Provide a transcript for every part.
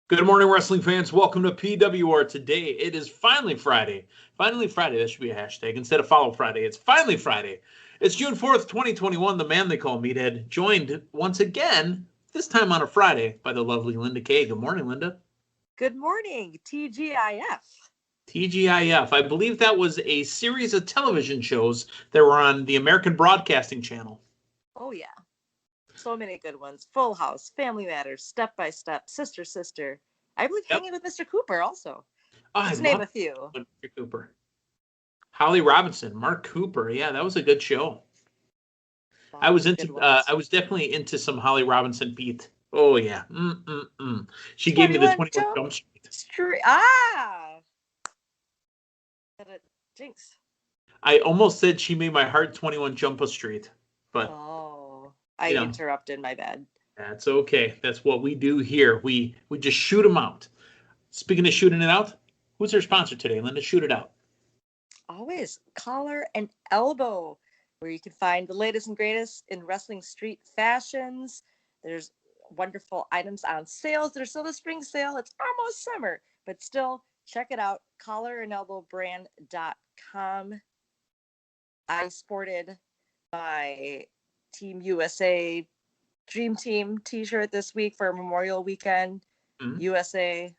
Good morning, wrestling fans. Welcome to PWR. Today, it is finally Friday. Finally Friday. That should be a hashtag. Instead of Follow Friday, it's finally Friday. It's June 4th, 2021. The man they call Meathead, joined once again, this time on a Friday, by the lovely Linda Kay. Good morning, Linda. Good morning, TGIF. TGIF. I believe that was a series of television shows that were on the American Broadcasting Channel. Oh, yeah. So many good ones. Full House, Family Matters, Step by Step, Sister, Sister. I believe Hanging with Mr. Cooper also. Let's name a few. Mr. Cooper. Holly Robinson, Mark Cooper. Yeah, that was a good show. I was definitely into some Holly Robinson beat. Oh, yeah. She gave me the 21 Jump Street. Jinx. I almost said she made my heart 21 Jump Street, but I interrupted. My bad. That's okay. That's what we do here. We just shoot them out. Speaking of shooting it out, who's our sponsor today? Linda, shoot it out. Always Collar and Elbow, where you can find the latest and greatest in wrestling street fashions. There's wonderful items on sales. There's still a spring sale. It's almost summer, but still check it out. collarandelbowbrand.com. I sported my Team USA Dream Team t-shirt this week for Memorial Weekend. USA.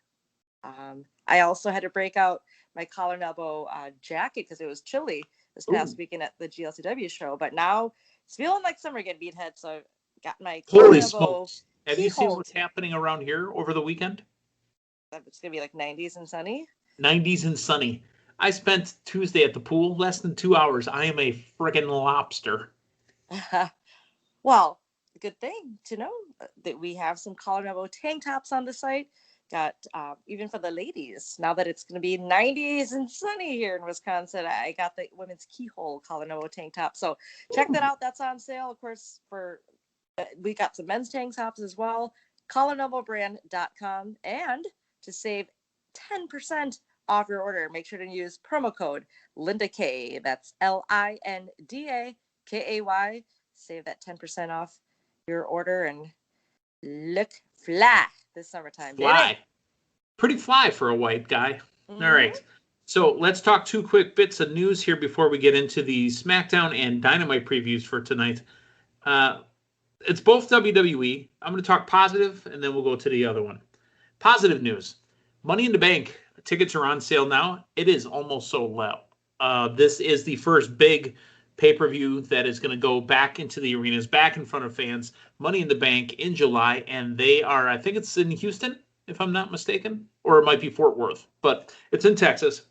I also had to break out my collar and elbow jacket because it was chilly this past weekend at the GLCW show. But now it's feeling like summer again, Meathead. So I've got my holy smokes. Have you seen what's happening around here over the weekend? It's gonna be like 90s and sunny. 90s and sunny. I spent Tuesday at the pool, less than 2 hours. I am a friggin' lobster. Well, good thing to know that we have some collar and elbow tank tops on the site. Got even for the ladies, now that it's going to be 90s and sunny here in Wisconsin, I got the women's keyhole collar and elbow tank top. So check that out. That's on sale. Of course, we got some men's tank tops as well. collarandelbowbrand.com. And to save 10% off your order, make sure to use promo code Linda K. That's LINDAKAY. Save that 10% off your order and look fly this summertime. Fly. Pretty fly for a white guy. All right. So let's talk two quick bits of news here before we get into the Smackdown and Dynamite previews for tonight. It's both WWE. I'm going to talk positive, and then we'll go to the other one. Positive news. Money in the Bank. Tickets are on sale now. It is almost sold out. This is the first big pay-per-view that is going to go back into the arenas, back in front of fans. Money in the Bank in July, and they are, I think it's in Houston, if I'm not mistaken, or it might be Fort Worth, but it's in Texas.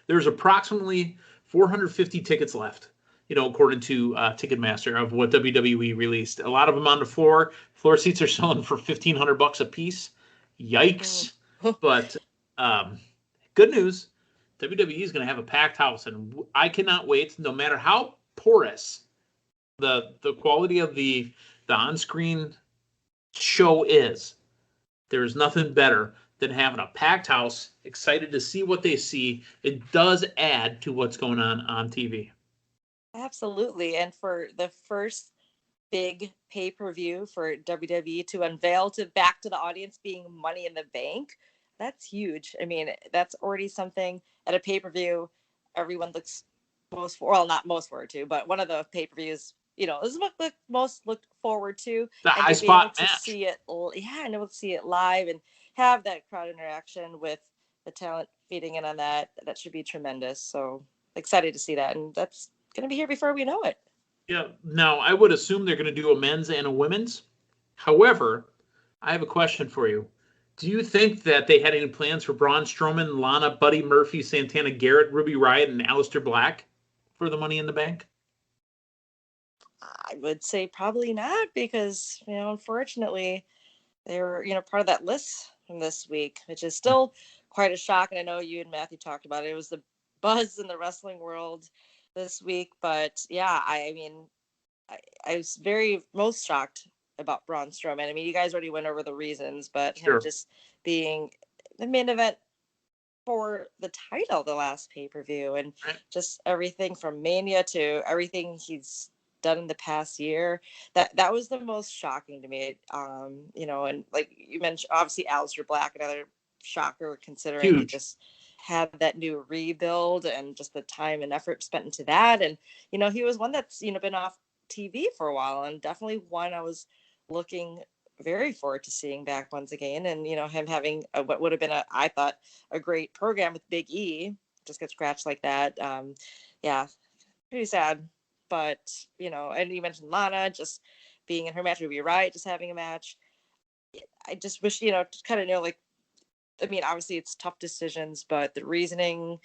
There's approximately 450 tickets left, according to Ticketmaster of what WWE released. A lot of them on the floor. Floor seats are selling for $1,500 a piece. Yikes. But good news. WWE is going to have a packed house, and I cannot wait. No matter how porous the quality of the on-screen show is, there's nothing better than having a packed house, excited to see what they see. It does add to what's going on TV. Absolutely, and for the first big pay-per-view for WWE to unveil back to the audience being Money in the Bank, that's huge. I mean, that's already something at a pay-per-view everyone looks not most forward to, but one of the pay-per-views, this is what most look forward to. The high spot match. To see it, and able to see it live and have that crowd interaction with the talent feeding in on that. That should be tremendous. So excited to see that, and that's going to be here before we know it. Yeah. Now, I would assume they're going to do a men's and a women's. However, I have a question for you. Do you think that they had any plans for Braun Strowman, Lana, Buddy Murphy, Santana Garrett, Ruby Riott, and Aleister Black for the Money in the Bank? I would say probably not, because, unfortunately, they were, part of that list from this week, which is still quite a shock. And I know you and Matthew talked about it. It was the buzz in the wrestling world this week. But yeah, I was most shocked about Braun Strowman. I mean, you guys already went over the reasons, but him just being the main event for the title the last pay-per-view, and just everything from Mania to everything he's done in the past year, that was the most shocking to me. And like you mentioned, obviously Aleister Black, another shocker considering he Huge. just had that new rebuild and just the time and effort spent into that. And he was one that's been off TV for a while, and definitely one I was looking very forward to seeing back once again. And him having what would have been I thought a great program with Big E just get scratched like that. Yeah, pretty sad. But and you mentioned Lana just being in her match. Would be right, just having a match. I just wish to kind of know, like, I mean, obviously it's tough decisions, but the reasoning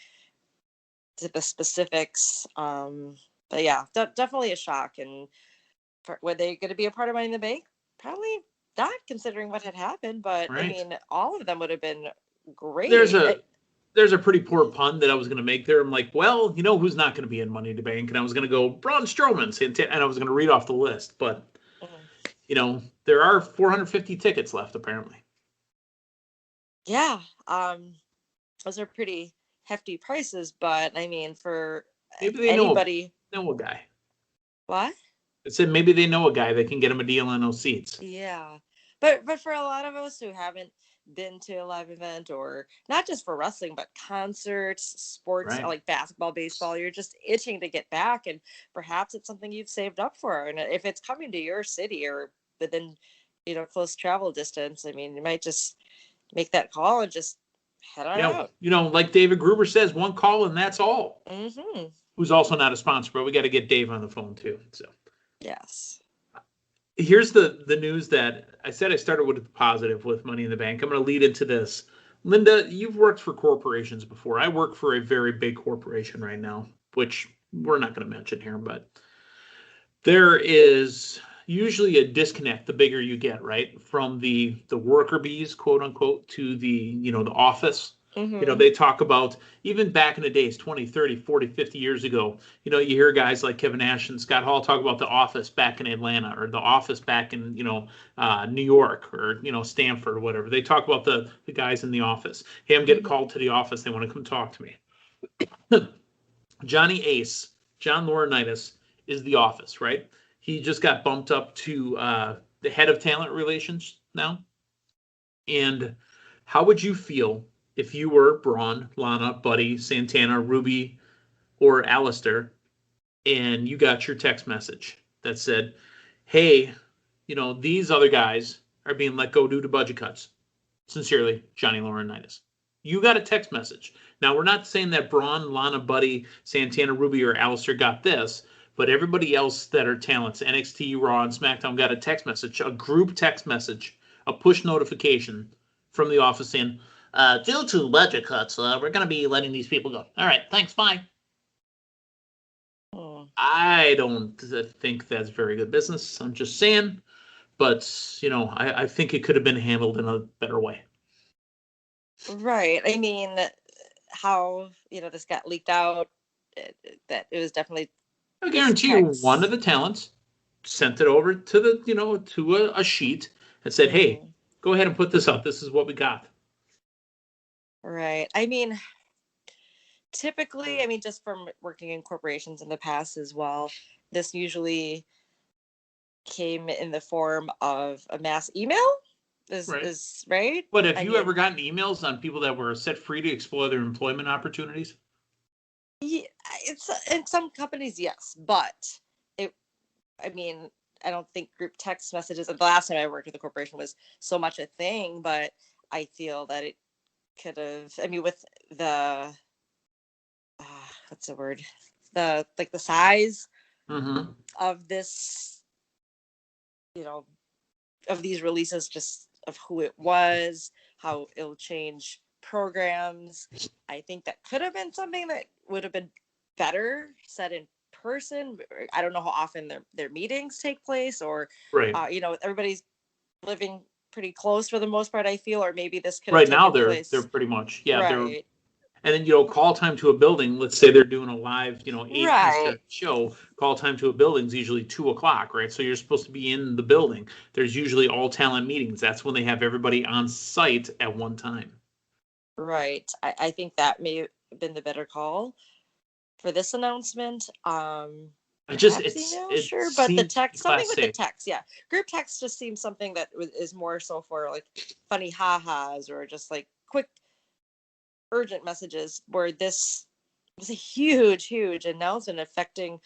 to the specifics. But yeah, definitely a shock. And were they going to be a part of Money in the Bank? Probably not, considering what had happened. But Right. I mean, all of them would have been great. There's a pretty poor pun that I was going to make there. I'm like, well, who's not going to be in Money in the Bank? And I was going to go Braun Strowman, and I was going to read off the list. But, there are 450 tickets left, apparently. Yeah. Those are pretty hefty prices. But, I mean, for maybe they anybody. know a guy. What? I said maybe they know a guy that can get him a deal on those seats. Yeah. But for a lot of us who haven't been to a live event, or not just for wrestling, but concerts, sports, Right. like basketball, baseball, you're just itching to get back, and perhaps it's something you've saved up for. And if it's coming to your city or within close travel distance, I mean, you might just make that call and just head on out. Like David Gruber says, one call and that's all. Mm-hmm. Who's also not a sponsor, but we got to get Dave on the phone too. So yes. Here's the news that I said. I started with the positive with Money in the Bank. I'm going to lead into this. Linda, you've worked for corporations before. I work for a very big corporation right now, which we're not going to mention here, but there is usually a disconnect the bigger you get, right? From the worker bees, quote unquote, to the office. Mm-hmm. They talk about, even back in the days, 20, 30, 40, 50 years ago, you hear guys like Kevin Nash and Scott Hall talk about the office back in Atlanta, or the office back in, New York, or, Stanford or whatever. They talk about the guys in the office. Hey, I'm getting called to the office. They want to come talk to me. Johnny Ace, John Laurinaitis, is the office, right? He just got bumped up to the head of talent relations now. And how would you feel if you were Braun, Lana, Buddy, Santana, Ruby, or Aleister, and you got your text message that said, hey, these other guys are being let go due to budget cuts. Sincerely, Johnny Laurinaitis. You got a text message. Now, we're not saying that Braun, Lana, Buddy, Santana, Ruby, or Aleister got this, but everybody else that are talents, NXT, Raw, and SmackDown, got a text message, a group text message, a push notification from the office saying, due to budget cuts, we're going to be letting these people go. All right, thanks, bye. I don't think that's very good business. I'm just saying. But, I think it could have been handled in a better way. Right. I mean, how, this got leaked out, that it was definitely... I guarantee you one of the talents sent it over to the, to a sheet and said, hey, go ahead and put this up. This is what we got. Right. I mean, typically, just from working in corporations in the past as well, this usually came in the form of a mass email. Is right. But have you ever gotten emails on people that were set free to explore their employment opportunities? Yeah, it's in some companies, yes, but I don't think group text messages, the last time I worked with a corporation, was so much a thing, but I feel that it could have, with the what's the word, the size of this, of these releases, just of who it was, how it'll change programs. I think that could have been something that would have been better said in person. I don't know how often their meetings take place, or everybody's living pretty close for the most part, I feel, or maybe this could have taken place. They're pretty much, yeah, right. And then, call time to a building, let's say they're doing a live, 8 show, call time to a building is usually 2:00, right? So you're supposed to be in the building. There's usually all talent meetings. That's when they have everybody on site at one time. Right. I think that may have been the better call for this announcement. Sure, but the text, something with the text, yeah. Group text just seems something that is more so for like funny ha-has or just like quick, urgent messages. Where this was a huge, huge announcement affecting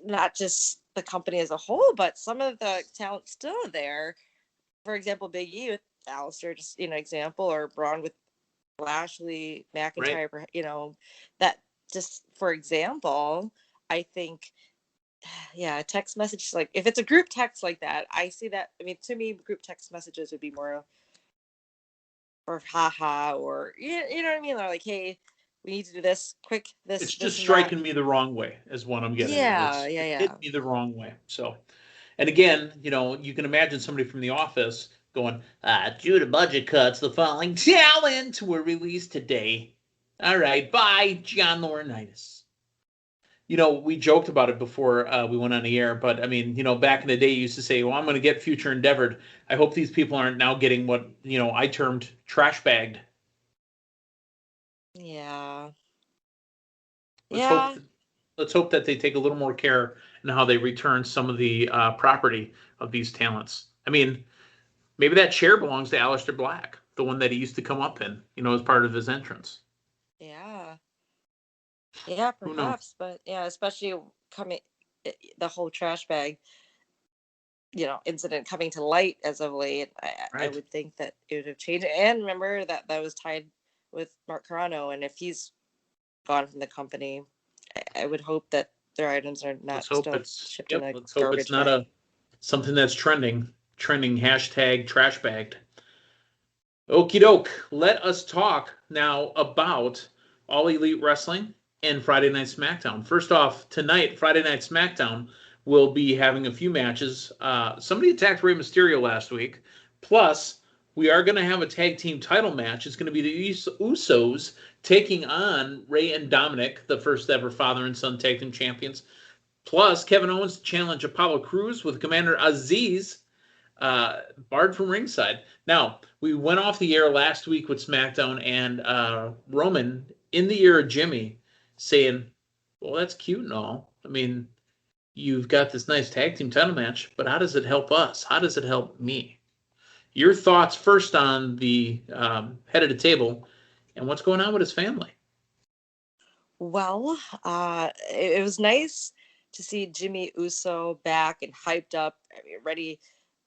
not just the company as a whole, but some of the talent still there. For example, Big E with Alistair, just example, or Braun with Lashley, McIntyre, right. That just for example, I think, yeah, text message, like if it's a group text like that, I see that. I mean, to me, group text messages would be more or haha, or you know what I mean, or like, hey, we need to do this quick. It's just striking me the wrong way, is what I'm getting at. It hit me the wrong way. So, and again, you can imagine somebody from The Office going, due to budget cuts, the following talent were released today. All right, bye, John Laurinaitis. We joked about it before we went on the air, but I mean, back in the day, you used to say, well, I'm going to get future endeavored. I hope these people aren't now getting what, I termed trash bagged. Yeah. Let's hope that they take a little more care in how they return some of the property of these talents. I mean, maybe that chair belongs to Aleister Black, the one that he used to come up in, as part of his entrance. Yeah, perhaps, but yeah, especially the whole trash bag, incident coming to light as of late, I would think that it would have changed. And remember that was tied with Mark Carano, and if he's gone from the company, I would hope that their items are not still shipped in a garbage bag. Let's hope it's not something that's trending hashtag trash bagged. Okie doke. Let us talk now about All Elite Wrestling and Friday Night SmackDown. First off, tonight, Friday Night SmackDown will be having a few matches. Somebody attacked Rey Mysterio last week. Plus, we are going to have a tag team title match. It's going to be the Usos taking on Rey and Dominic, the first ever father and son tag team champions. Plus, Kevin Owens to challenge Apollo Crews with Commander Aziz, barred from ringside. Now, we went off the air last week with SmackDown and Roman in the ear of Jimmy saying, well, that's cute and all. I mean, you've got this nice tag team title match, but how does it help us? How does it help me? Your thoughts first on the head of the table and what's going on with his family. Well, it was nice to see Jimmy Uso back and hyped up, ready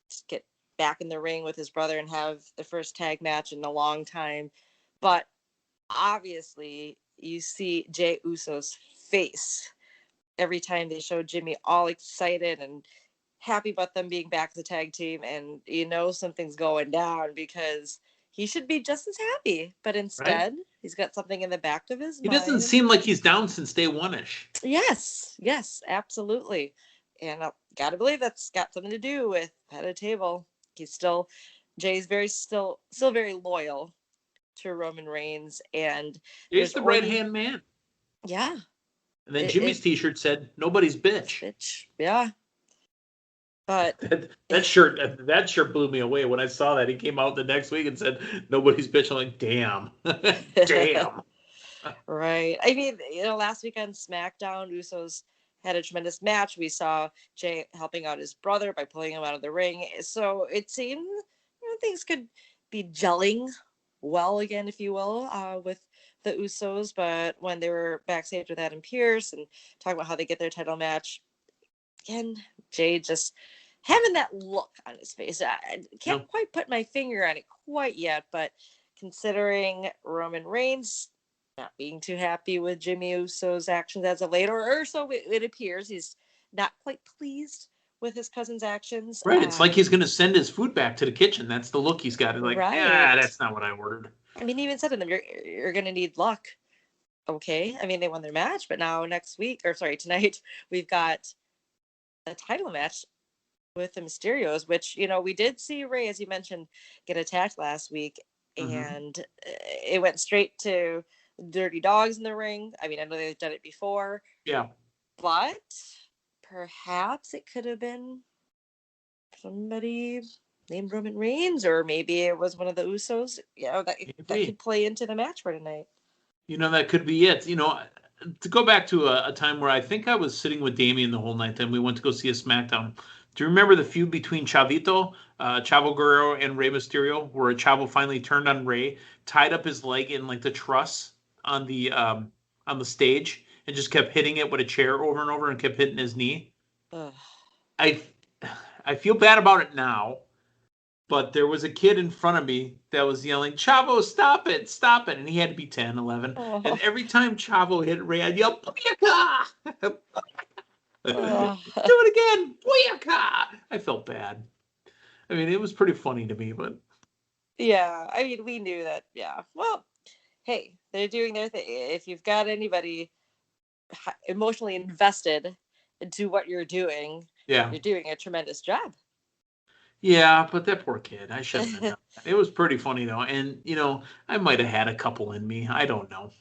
to get back in the ring with his brother and have the first tag match in a long time. But obviously, you see Jey Uso's face every time they show Jimmy all excited and happy about them being back as a tag team, and something's going down because he should be just as happy, but instead he's got something in the back of his mind. He doesn't seem like he's down since day one-ish. Yes, absolutely. And I gotta believe that's got something to do with head of table. Jay's still very loyal to Roman Reigns, and he's the right-hand man. Yeah. And then Jimmy's t-shirt said, nobody's bitch. Bitch, yeah. But that shirt blew me away when I saw that. He came out the next week and said, nobody's bitch. I'm like, damn. Damn. Right. I mean, last week on SmackDown, Usos had a tremendous match. We saw Jay helping out his brother by pulling him out of the ring. So it seemed things could be gelling well again, if you will, with the Usos. But when they were backstage with Adam Pearce and talking about how they get their title match, again, Jay just having that look on his face. I can't quite put my finger on it quite yet, but considering Roman Reigns not being too happy with Jimmy Uso's actions as of late, or so it appears, he's not quite pleased with his cousin's actions. Right. It's like he's going to send his food back to the kitchen. That's the look he's got. He's like, that's not what I ordered. I mean, he even said to them, you're going to need luck. Okay. I mean, they won their match, but now tonight, we've got a title match with the Mysterios, which, we did see Rey, as you mentioned, get attacked last week, and it went straight to Dirty Dogs in the ring. I mean, I know they've done it before. Yeah. But perhaps it could have been somebody named Roman Reigns, or maybe it was one of the Usos, that could play into the match for tonight. That could be it. to go back to a time where I think I was sitting with Damien the whole night, then we went to go see a SmackDown. Do you remember the feud between Chavo Guerrero, and Rey Mysterio, where Chavo finally turned on Rey, tied up his leg in like the truss on the stage, and just kept hitting it with a chair over and over, and kept hitting his knee? Ugh. I feel bad about it now, but there was a kid in front of me that was yelling, "Chavo, stop it, stop it," and he had to be 10, 11. Oh. And every time Chavo hit Rey, I'd yell, "Booyaka!" Do it again, "Booyaka!" I felt bad. I mean, it was pretty funny to me, but yeah, I mean, we knew that. Yeah, well, hey, they're doing their thing. If you've got anybody emotionally invested into what you're doing, yeah, you're doing a tremendous job. Yeah, but that poor kid, I shouldn't have done that. It was pretty funny though, and I might have had a couple in me. I don't know.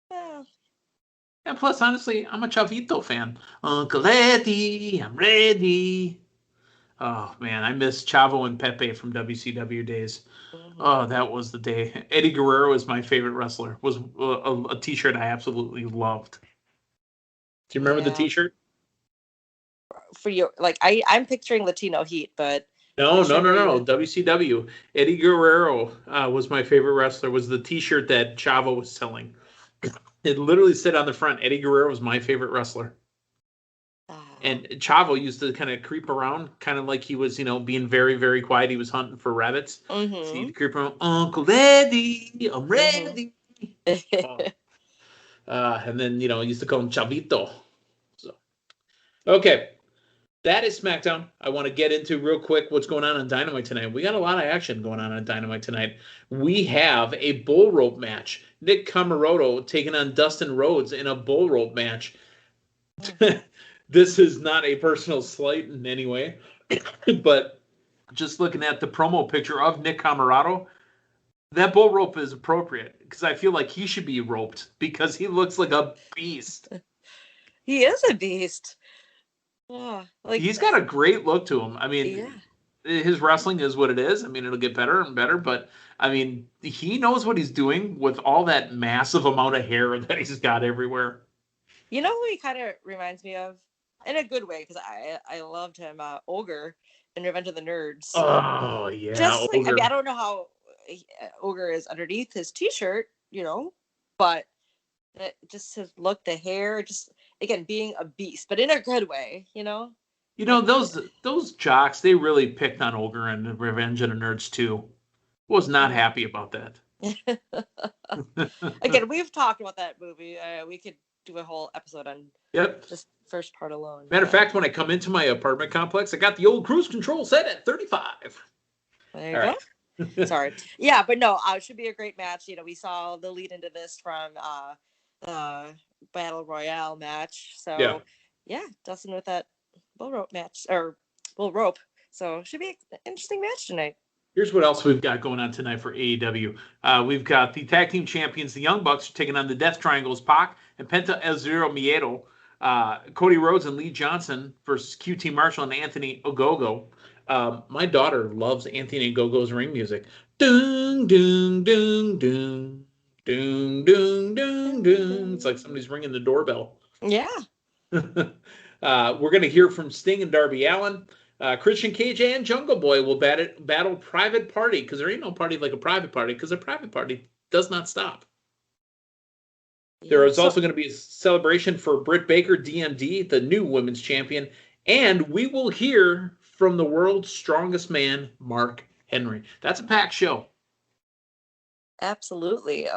Well, And plus, honestly, I'm a Chavito fan. Uncle Eddie, I'm ready. Oh man, I miss Chavo and Pepe from WCW days. Oh, that was the day. Eddie Guerrero is my favorite wrestler. Was a T-shirt I absolutely loved. Do you remember the T-shirt? For you, like I'm picturing Latino Heat, but No. WCW. Eddie Guerrero was my favorite wrestler. Was the T-shirt that Chavo was selling? It literally said on the front, "Eddie Guerrero was my favorite wrestler." And Chavo used to kind of creep around, kind of like he was, being very, very quiet. He was hunting for rabbits. Mm-hmm. So he'd creep around, "Uncle Eddie, I'm ready." And then, he used to call him Chavito. So, okay. That is SmackDown. I want to get into real quick what's going on Dynamite tonight. We got a lot of action going on Dynamite tonight. We have a bull rope match. Nick Comoroto taking on Dustin Rhodes in a bull rope match. This is not a personal slight in any way, but just looking at the promo picture of Nick Comoroto, that bull rope is appropriate because I feel like he should be roped because he looks like a beast. He is a beast. Yeah, he's got a great look to him. I mean, his wrestling is what it is. I mean, it'll get better and better, but I mean, he knows what he's doing with all that massive amount of hair that he's got everywhere. You know who he kind of reminds me of? In a good way, because I loved him, Ogre in Revenge of the Nerds. Oh, yeah. Just like, I mean, I don't know how Ogre is underneath his t-shirt, but just his look, the hair, just, again, being a beast, but in a good way, those jocks, they really picked on Ogre and Revenge of the Nerds, too. Was not happy about that. Again, we've talked about that movie. We could do a whole episode on this first part alone. Matter of fact, when I come into my apartment complex, I got the old cruise control set at 35. There you go. Sorry. Yeah, but no, it should be a great match. We saw the lead into this from the Battle Royale match. So, yeah, Dustin with that bull rope match, or bull rope. So, it should be an interesting match tonight. Here's what else we've got going on tonight for AEW. We've got the tag team champions, the Young Bucks, taking on the Death Triangles, Pac and Penta El Zero Miedo. Cody Rhodes and Lee Johnson versus QT Marshall and Anthony Ogogo. My daughter loves Anthony Ogogo's ring music. Doom, doom, doom, doom. Doom, doom, doom, doom. It's like somebody's ringing the doorbell. Yeah. We're going to hear from Sting and Darby Allin. Christian Cage and Jungle Boy will battle Private Party, because there ain't no party like a private party, because a private party does not stop. There is also going to be a celebration for Britt Baker, DMD, the new women's champion, and we will hear from the world's strongest man, Mark Henry. That's a packed show. Absolutely.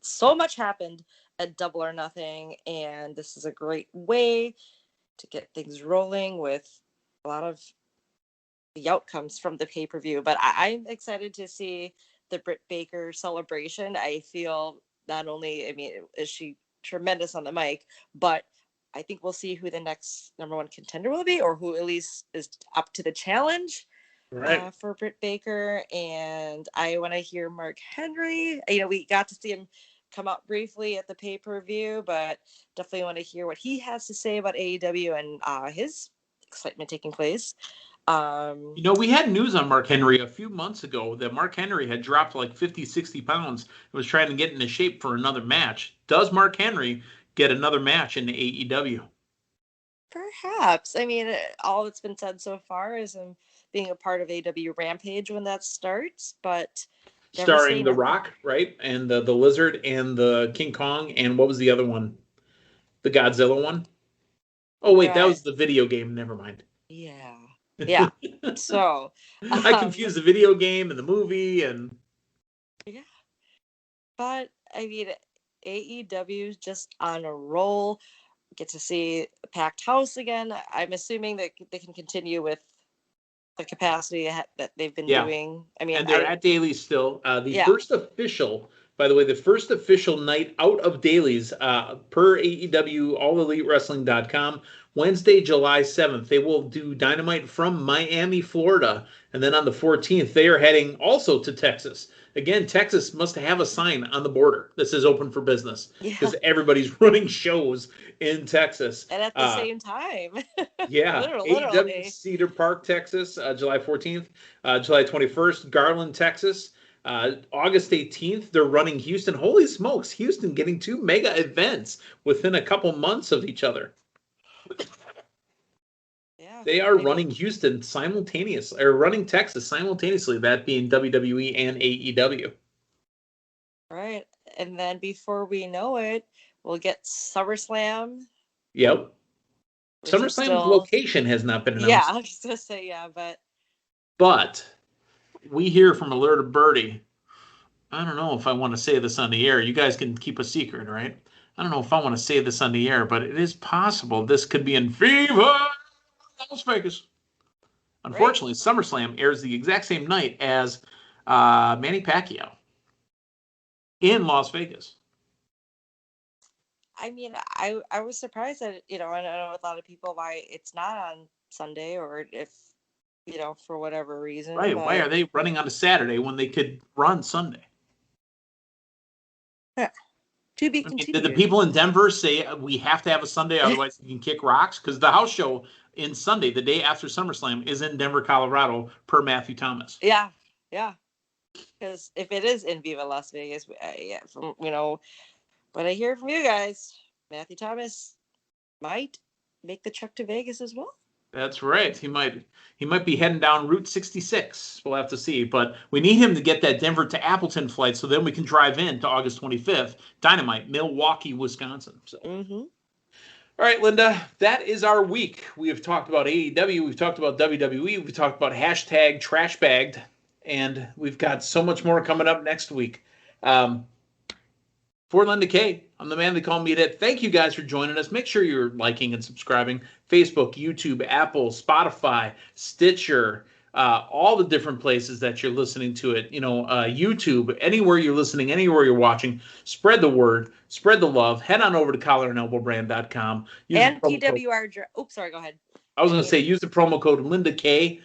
So much happened at Double or Nothing, and this is a great way to get things rolling with a lot of the outcomes from the pay-per-view. But I'm excited to see the Britt Baker celebration. I feel not only, is she tremendous on the mic, but I think we'll see who the next number one contender will be, or who at least is up to the challenge for Britt Baker. And I want to hear Mark Henry. We got to see him come out briefly at the pay-per-view, but definitely want to hear what he has to say about AEW and his excitement taking place. We had news on Mark Henry a few months ago that Mark Henry had dropped like 50, 60 pounds and was trying to get into shape for another match. Does Mark Henry get another match in AEW. Perhaps. I mean, all that's been said so far is him being a part of AW Rampage when that starts, but starring The Rock, right? And the Lizard and the King Kong, and what was the other one? The Godzilla one? Oh, wait, that was the video game. Never mind. Yeah. Yeah. So I confused the video game and the movie and yeah. But I mean, AEW is just on a roll. Get to see a packed house again. I'm assuming that they can continue with the capacity that they've been doing. I mean, and they're at dailies still. First official, by the way, the first official night out of dailies per AEW AllEliteWrestling.com, Wednesday, July 7th. They will do Dynamite from Miami, Florida. And then on the 14th, they are heading also to Texas. Again, Texas must have a sign on the border that says open for business because everybody's running shows in Texas. And at the same time. Yeah. literally. Cedar Park, Texas, July 14th. July 21st, Garland, Texas. August 18th, they're running Houston. Holy smokes, Houston getting 2 mega events within a couple months of each other. Yeah, they are running Houston simultaneously, or running Texas simultaneously, that being WWE and AEW. Right. And then before we know it, we'll get SummerSlam. Yep. SummerSlam's location has not been announced. Yeah, I was just going to say, But we hear from Alerta Birdie. I don't know if I want to say this on the air. You guys can keep a secret, right? I don't know if I want to say this on the air, but it is possible this could be in Viva Las Vegas. Unfortunately, SummerSlam airs the exact same night as Manny Pacquiao in Las Vegas. I mean, I was surprised that, I know a lot of people why it's not on Sunday, or if, for whatever reason. Right. But why are they running on a Saturday when they could run Sunday? Yeah. To be continued. Did the people in Denver say we have to have a Sunday, otherwise we can kick rocks? Because the house show in Sunday, the day after SummerSlam, is in Denver, Colorado, per Matthew Thomas. Yeah. Because if it is in Viva Las Vegas, but I hear from you guys, Matthew Thomas might make the trek to Vegas as well. That's right. He might be heading down Route 66. We'll have to see. But we need him to get that Denver to Appleton flight so then we can drive in to August 25th. Dynamite, Milwaukee, Wisconsin. So. Mm-hmm. All right, Linda, that is our week. We have talked about AEW. We've talked about WWE. We've talked about hashtag trashbagged. And we've got so much more coming up next week. For Linda Kay, I'm the man they call Meathead. Thank you guys for joining us. Make sure you're liking and subscribing. Facebook, YouTube, Apple, Spotify, Stitcher, all the different places that you're listening to it. YouTube, anywhere you're listening, anywhere you're watching. Spread the word. Spread the love. Head on over to collarandelbowbrand.com. And PWR. Oops, sorry, go ahead. I was going to say, use the promo code Linda K.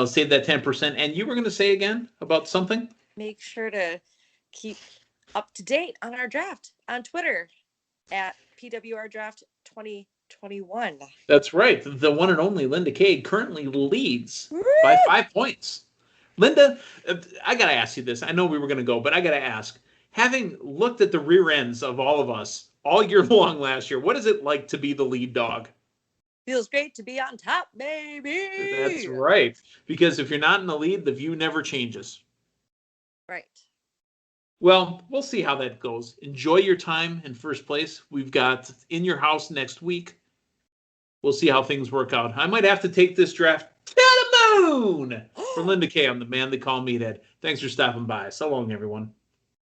Save that 10%. And you were going to say again about something? Make sure to keep up to date on our draft on Twitter at PWR Draft 2021. That's right. The one and only Linda Kay currently leads by 5 points. Linda, I got to ask you this. I know we were going to go, but I got to ask. Having looked at the rear ends of all of us all year long last year, what is it like to be the lead dog? Feels great to be on top, baby. That's right. Because if you're not in the lead, the view never changes. Right. Well, we'll see how that goes. Enjoy your time in first place. We've got In Your House next week. We'll see how things work out. I might have to take this draft to the moon. For Linda Kay, I'm the man they call Meathead. Thanks for stopping by. So long, everyone.